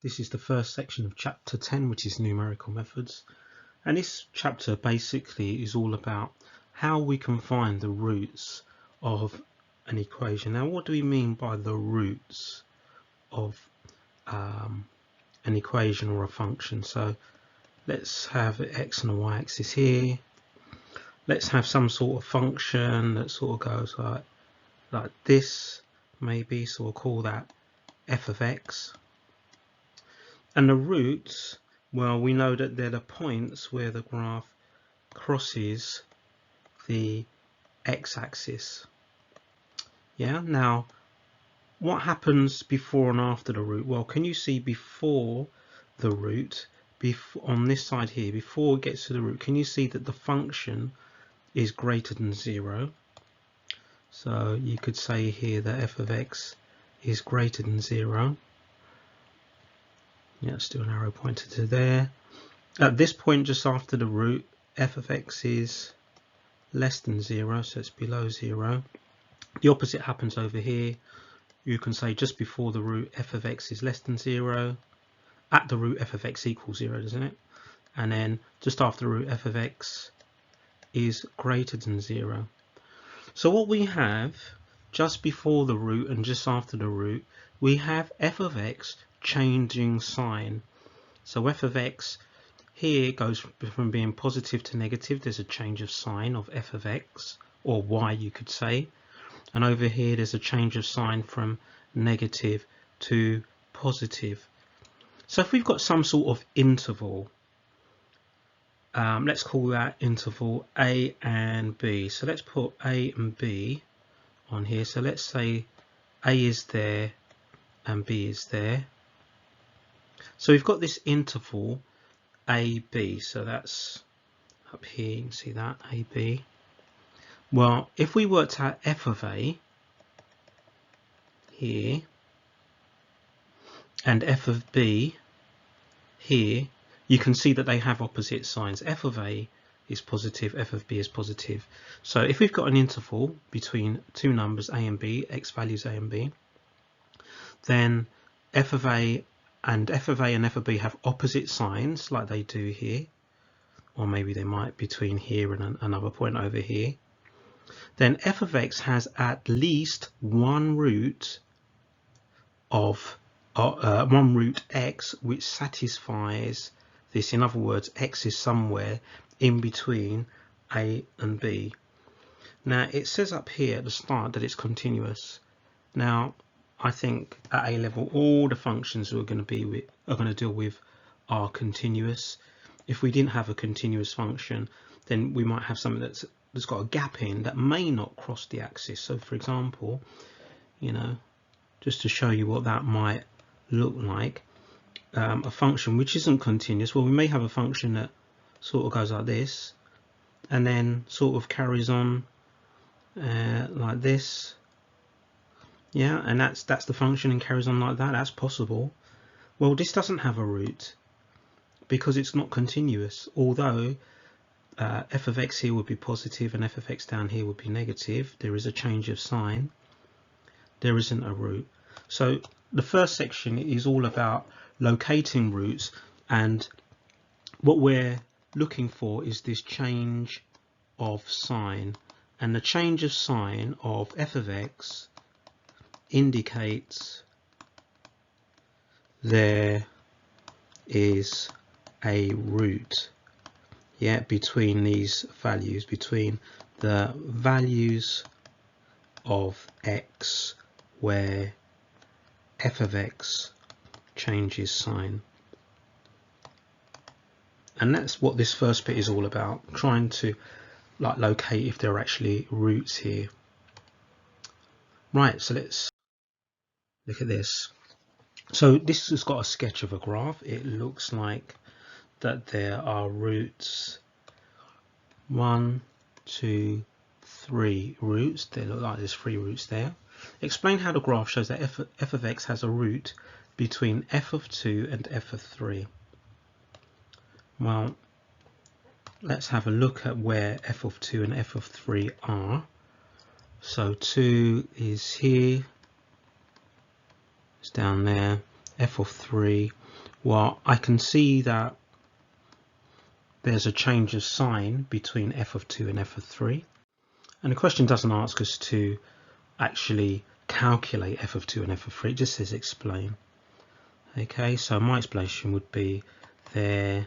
This is the first section of chapter 10, which is numerical methods. And this chapter basically is all about how we can find the roots of an equation. Now, what do we mean by the roots of an equation or a function? So let's have x and a y axis here. Let's have some sort of function that sort of goes like this, maybe. So we'll call that f of x. And the roots, well, we know that they're the points where the graph crosses the x-axis. Yeah, now what happens before and after the root? Well, can you see before the root, on this side here, before it gets to the root, can you see that the function is greater than 0? So you could say here that f of x is greater than 0. Yeah, let's do an arrow pointer to there. At this point, just after the root, f of x is less than 0, so it's below 0. The opposite happens over here. You can say just before the root, f of x is less than 0. At the root, f of x equals 0, doesn't it? And then just after the root, f of x is greater than 0. So what we have just before the root and just after the root, we have f of x changing sign. So f of x here goes from being positive to negative. There's a change of sign of f of x, or y you could say. And over here there's a change of sign from negative to positive. So if we've got some sort of interval, let's call that interval a and b. So let's put a and b on here. So let's say a is there and b is there. So we've got this interval AB, so that's up here, you can see that, AB. Well, if we worked out f of a here and f of b here, you can see that they have opposite signs. F of a is positive, f of b is positive. So if we've got an interval between two numbers a and b, x values a and b, then f of a and f of f of b have opposite signs like they do here, or maybe they might between here and another point over here. Then f of x has at least one root of one root x which satisfies this. In other words, x is somewhere in between a and b. Now it says up here at the start that it's continuous. Now I think at A level all the functions we're going to deal with are continuous. If we didn't have a continuous function, then we might have something that's got a gap in that may not cross the axis. So for example, you know, just to show you what that might look like, a function which isn't continuous, well, we may have a function that sort of goes like this and then sort of carries on like this. Yeah, and that's the function and carries on like that. That's possible. Well, this doesn't have a root because it's not continuous. Although f of x here would be positive and f of x down here would be negative, there is a change of sign. There isn't a root. So the first section is all about locating roots, and what we're looking for is this change of sign. And the change of sign of f of x indicates there is a root, yeah, between these values, between the values of x where f of x changes sign. And that's what this first bit is all about, trying to like locate if there are actually roots here. Right, so let's look at this. So this has got a sketch of a graph. It looks like that there are roots 1, 2, 3 roots. They look like there's 3 roots there. Explain how the graph shows that f of x has a root between f of 2 and f of 3. Well, let's have a look at where f of 2 and f of 3 are. So 2 is here, it's down there, f of 3, well, I can see that there's a change of sign between f of 2 and f of 3. And the question doesn't ask us to actually calculate f of 2 and f of 3, it just says explain. Okay, so my explanation would be there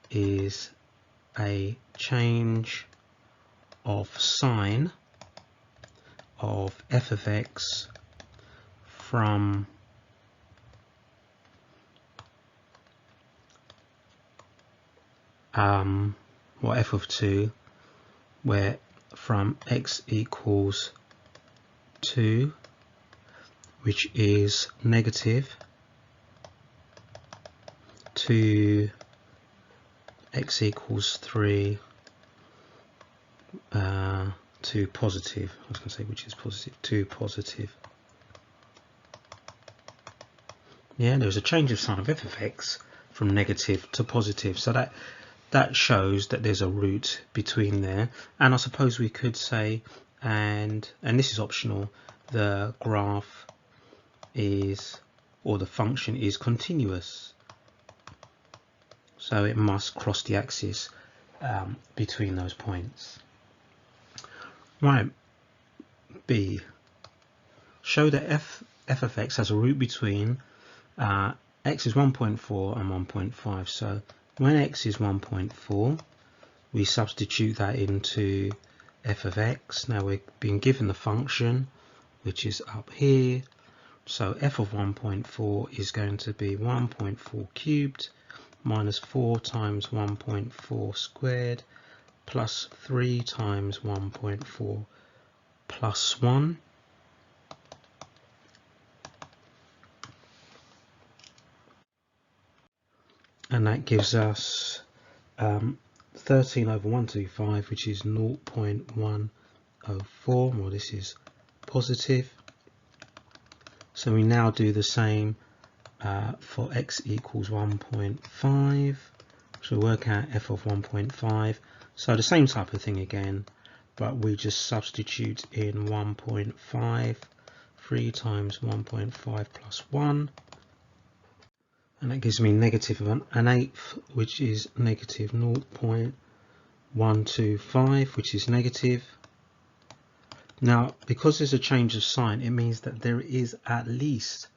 is a change of sign of f of x from f of 2, where from x equals 2, which is negative, to x equals 3 to positive. I was going to say which is positive, to positive. Yeah, there's a change of sign of f of x from negative to positive, so that shows that there's a root between there. And I suppose we could say, and this is optional, the graph is, or the function is continuous, so it must cross the axis between those points. Right, B, show that f of x has a root between x is 1.4 and 1.5. So when x is 1.4, we substitute that into f of x. Now we're being given the function, which is up here. So f of 1.4 is going to be 1.4 cubed minus 4 times 1.4 squared plus 3 times 1.4 plus 1. And that gives us 13 over 125, which is 0.104. Well, this is positive. So we now do the same for x equals 1.5. So we work out f of 1.5. So the same type of thing again, but we just substitute in 1.5, 3 times 1.5 plus 1. And that gives me negative an eighth, which is negative 0.125, which is negative. Now, because there's a change of sign, it means that there is at least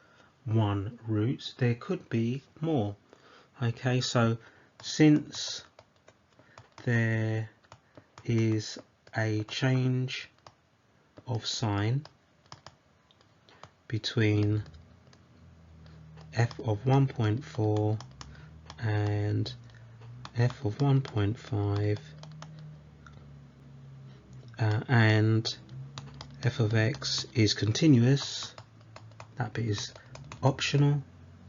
one root. There could be more. Okay, so since there is a change of sign between f of 1.4 and f of 1.5 and f of x is continuous, that bit is optional,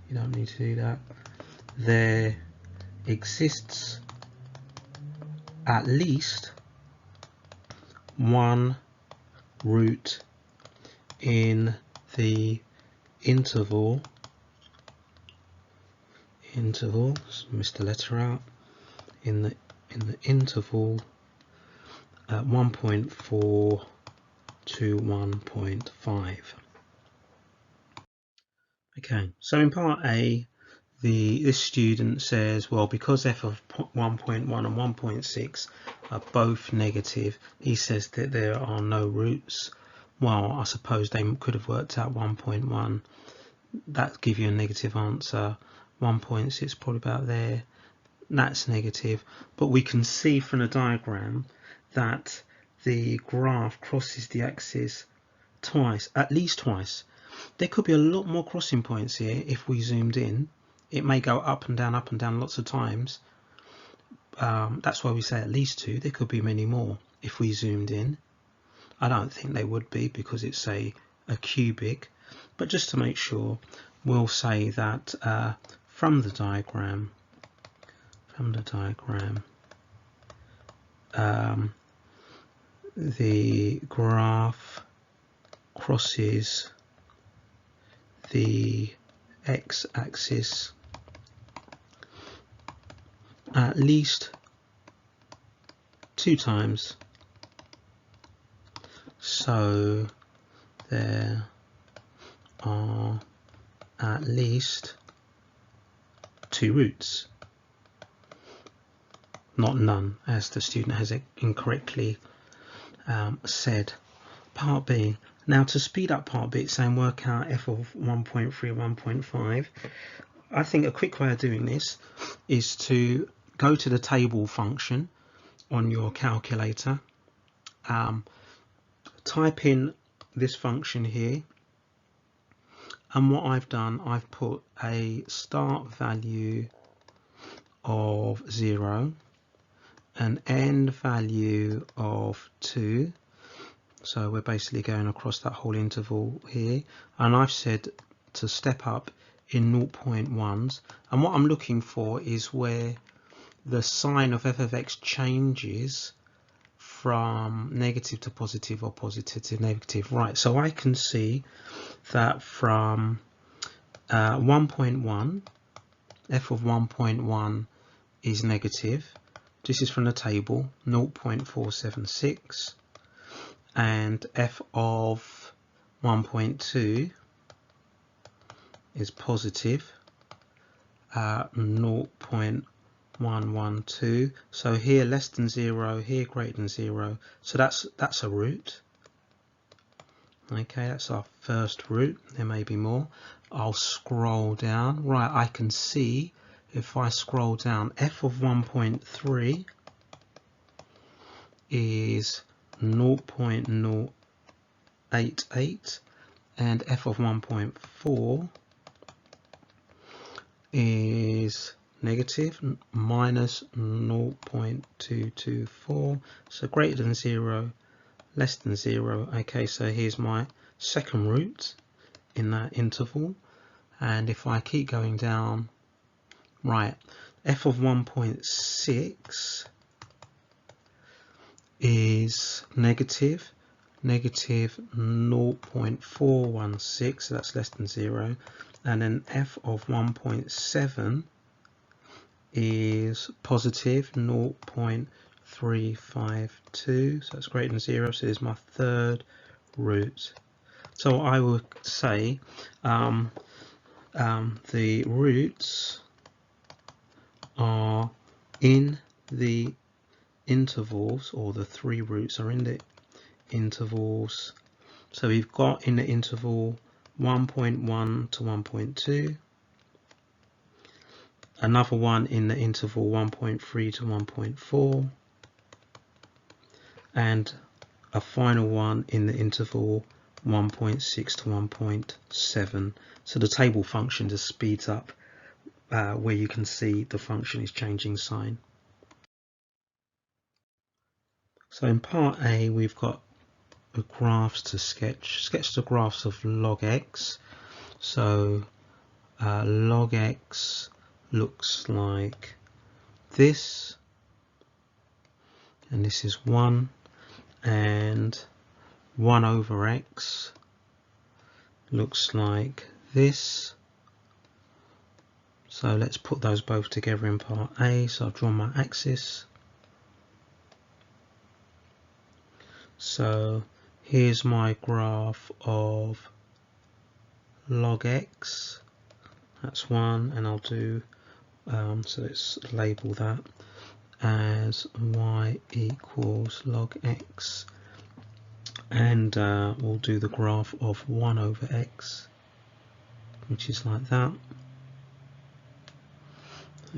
you don't need to do that, there exists at least one root in the interval, missed the letter out, in the interval 1.4 to 1.5. Okay, so in part A, this student says, well, because f of 1.1 and 1.6 are both negative, he says that there are no roots. Well, I suppose they could have worked out 1.1. That give you a negative answer. 1.6 probably about there. That's negative. But we can see from the diagram that the graph crosses the axis twice, at least twice. There could be a lot more crossing points here if we zoomed in. It may go up and down lots of times. That's why we say at least two. There could be many more if we zoomed in. I don't think they would be because it's a cubic, but just to make sure, we'll say that from the diagram, the graph crosses the x-axis at least 2 times. So there are at least 2 roots, not none, as the student has incorrectly said. Part B. Now to speed up part B, it's saying work out f of 1.3, 1.5. I think a quick way of doing this is to go to the table function on your calculator, type in this function here, and what I've done, I've put a start value of 0, an end value of 2, so we're basically going across that whole interval here, and I've said to step up in 0.1s, and what I'm looking for is where the sign of f of x changes from negative to positive or positive to negative. Right, so I can see that from 1.1, f of 1.1 is negative. This is from the table, 0.476, and f of 1.2 is positive, 0.112. So here less than 0, here greater than 0. So that's a root. Okay, that's our first root. There may be more. I'll scroll down. Right, I can see if I scroll down, f of 1.3 is 0.088, and f of 1.4 is negative, minus 0.224, so greater than 0, less than 0. Okay, so here's my second root in that interval, and if I keep going down, right, f of 1.6 is negative 0.416, so that's less than 0, and then f of 1.7 is positive 0.352, so that's greater than 0, so there's my third root. So I would say the roots are in the intervals, or the 3 roots are in the intervals. So we've got in the interval 1.1 to 1.2, another one in the interval 1.3 to 1.4, and a final one in the interval 1.6 to 1.7. So the table function just speeds up where you can see the function is changing sign. So in part A, we've got the graphs to sketch the graphs of log x. So log x looks like this, and this is 1, and 1 over x looks like this. So let's put those both together in part A. So I've drawn my axis. So here's my graph of log x, that's 1, and I'll do, so let's label that as y equals log x, and we'll do the graph of 1 over x, which is like that.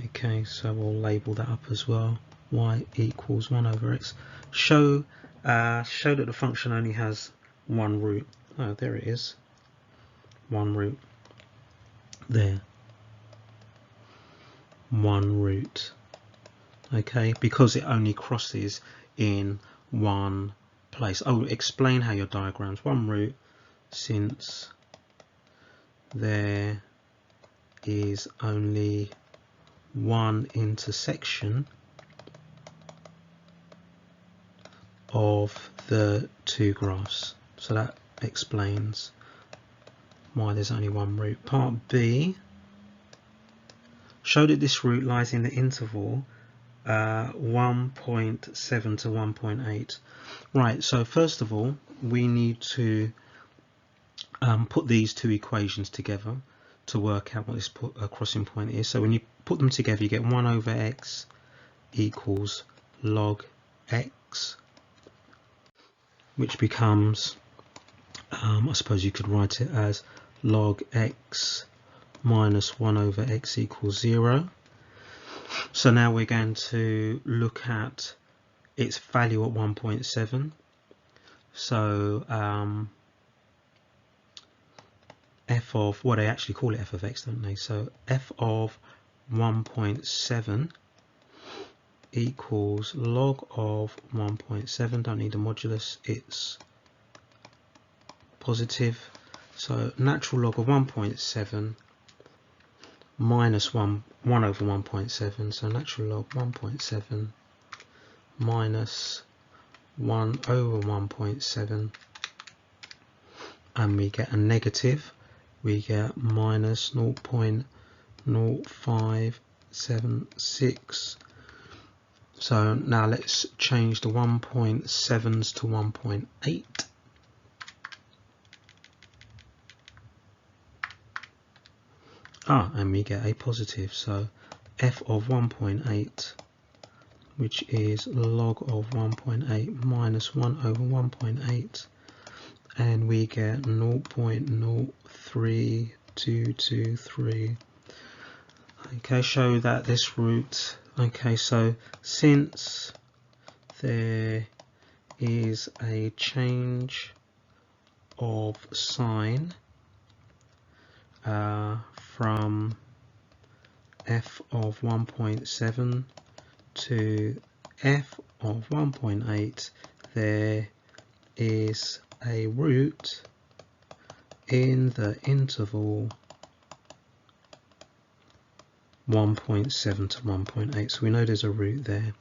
Okay, so we'll label that up as well, y equals 1 over x. Show that the function only has one root. Oh, there it is, one root there, one root. Okay, because it only crosses in one place. Oh, explain how your diagrams one root, since there is only one intersection of the 2 graphs. So that explains why there's only one root. Part B, show that this root lies in the interval 1.7 to 1.8. Right, so first of all we need to put these two equations together. to work out what this crossing point is. So when you put them together, you get 1 over x equals log x, which becomes, I suppose you could write it as log x minus 1 over x equals 0. So now we're going to look at its value at 1.7. So f of, well, they actually call it f of x, don't they? So f of 1.7 equals log of 1.7. Don't need a modulus, it's positive. So natural log of 1.7 minus 1 over 1.7. So natural log 1.7 minus 1 over 1.7, and we get a negative. We get minus 0.0576. So now let's change the 1.7s to 1.8. And we get a positive. So f of 1.8, which is log of 1.8 minus 1 over 1.8, and we get 0.03223. Okay, show that this root, okay, so since there is a change of sign from f of 1.7 to f of 1.8, there is a root in the interval 1.7 to 1.8. So we know there's a root there.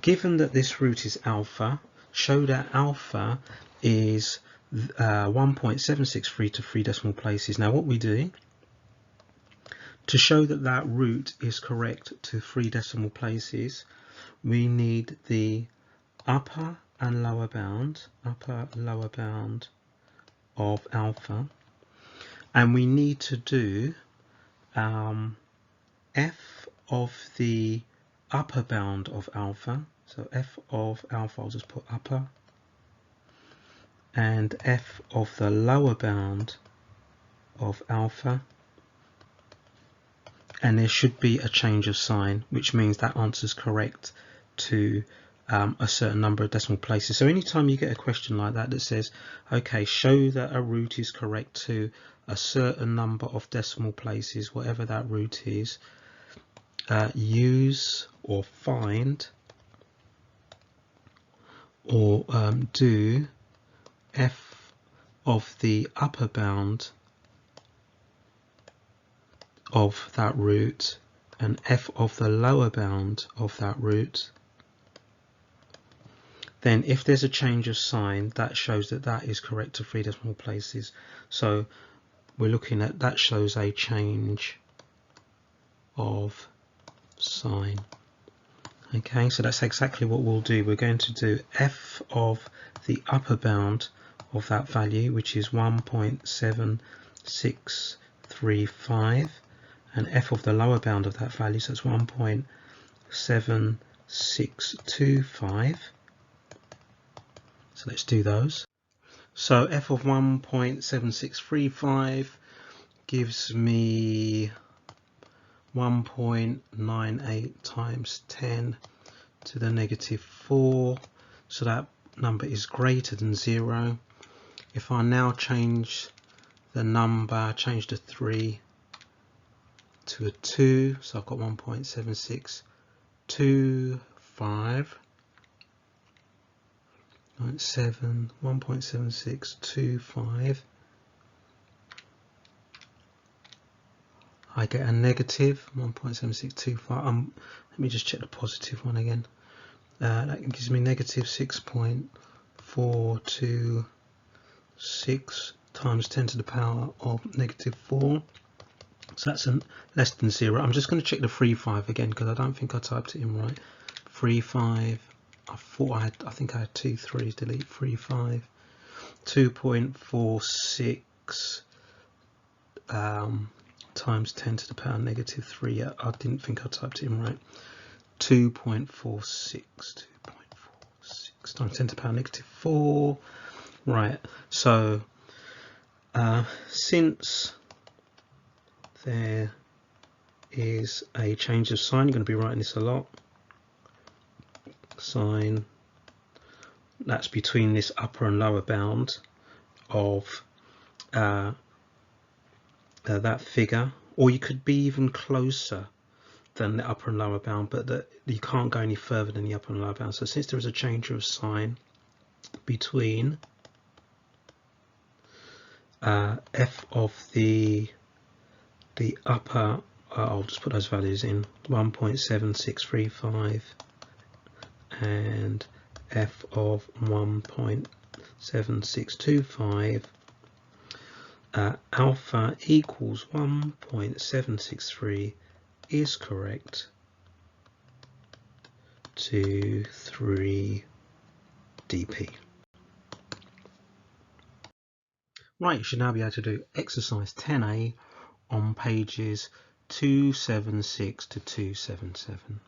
Given that this root is alpha, show that alpha is 1.763 to 3 decimal places. Now what we do to show that that root is correct to 3 decimal places, we need the upper and lower bound of alpha, and we need to do f of the upper bound of alpha. So f of alpha, I'll just put upper, and f of the lower bound of alpha, and there should be a change of sign, which means that answer is correct to a certain number of decimal places. So anytime you get a question like that that says, okay, show that a root is correct to a certain number of decimal places, whatever that root is, use or find or do f of the upper bound of that root and f of the lower bound of that root. Then if there's a change of sign, that shows that that is correct to 3 decimal places. So we're looking at, that shows a change of sign. Okay, so that's exactly what we'll do. We're going to do f of the upper bound of that value, which is 1.7635, and f of the lower bound of that value, so it's 1.7625. So let's do those. So f of 1.7635 gives me 1.98 times 10 to the negative 4. So that number is greater than 0. If I now change the number, change the 3 to a 2, so I've got 1.7625. 1.7625. I get a negative 1.7625. Let me just check the positive one again. That gives me negative 6.426 times 10 to the power of negative 4. So that's less than 0. I'm just going to check the 3.5 again because I don't think I typed it in right. 3.5. I think I had 2 3s. Delete 3.5. 2.46 times 10 to the power negative 3. Yeah, I didn't think I typed it in right. 2.46 times 10 to the power negative 4. Right, so since there is a change of sign, you're going to be writing this a lot. Sign, that's between this upper and lower bound of that figure, or you could be even closer than the upper and lower bound, but that you can't go any further than the upper and lower bound. So since there is a change of sign between f of the upper, I'll just put those values in, 1.7635 and f of 1.7625, alpha equals 1.763 is correct to 3 dp. Right, you should now be able to do exercise 10A on pages 276 to 277.